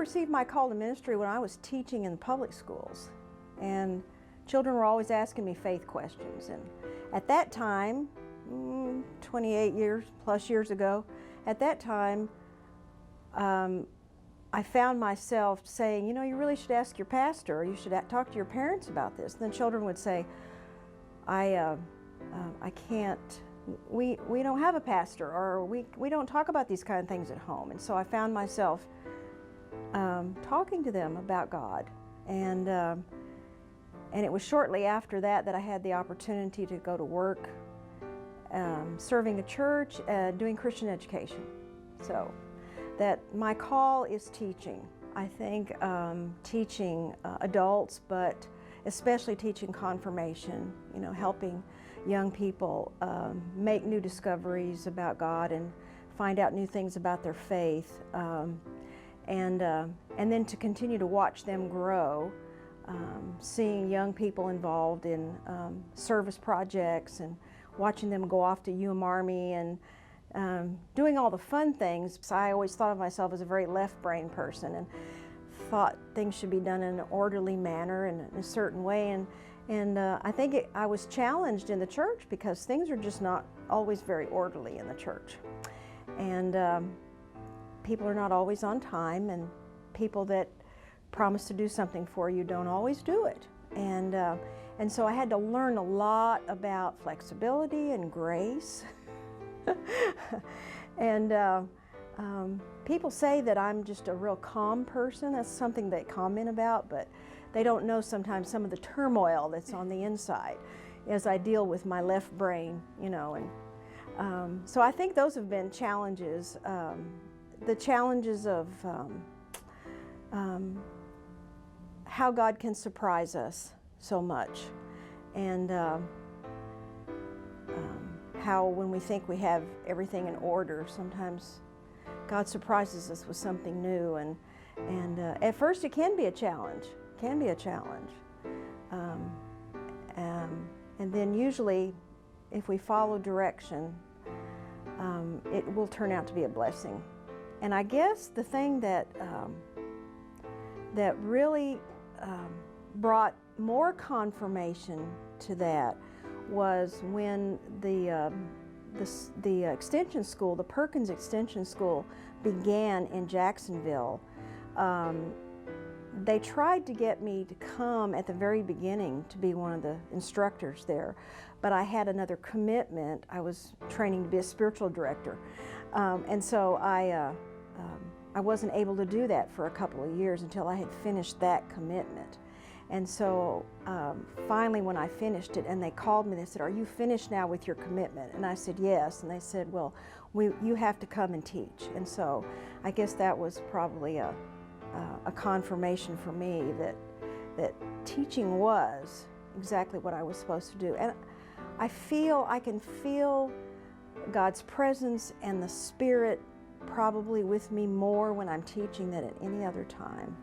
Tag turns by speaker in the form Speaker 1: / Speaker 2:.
Speaker 1: received my call to ministry when I was teaching in public schools, and children were always asking me faith questions. And at that time, 28 years ago, at that time, I found myself saying, you know, you really should ask your pastor, or you should talk to your parents about this. And then children would say, I can't, we don't have a pastor, or we don't talk about these kind of things at home. And so I found myself talking to them about God. And it was shortly after that I had the opportunity to go to work, serving a church, doing Christian education. So that my call is teaching. I think teaching adults, but especially teaching confirmation, you know, helping young people make new discoveries about God and find out new things about their faith, and then to continue to watch them grow, seeing young people involved in service projects and watching them go off to Army and doing all the fun things. So I always thought of myself as a very left-brain person and thought things should be done in an orderly manner and in a certain way. And I think I was challenged in the church because things are just not always very orderly in the church. And people are not always on time, and people that promise to do something for you don't always do it. And so I had to learn a lot about flexibility and grace. And people say that I'm just a real calm person. That's something they comment about, but they don't know sometimes some of the turmoil that's on the inside as I deal with my left brain, you know. And so I think those have been challenges. The challenges of how God can surprise us so much, and how when we think we have everything in order, sometimes God surprises us with something new, and at first it can be a challenge. And then usually, if we follow direction, it will turn out to be a blessing. And I guess the thing that that really brought more confirmation to that was when the extension school, the Perkins Extension School, began in Jacksonville. They tried to get me to come at the very beginning to be one of the instructors there, but I had another commitment. I was training to be a spiritual director, and so I wasn't able to do that for a couple of years until I had finished that commitment. And so finally when I finished it, and they called me, they said, "Are you finished now with your commitment?" And I said, "Yes." And they said, "Well, you have to come and teach." And so I guess that was probably a confirmation for me that teaching was exactly what I was supposed to do. And I can feel God's presence and the Spirit probably with me more when I'm teaching than at any other time.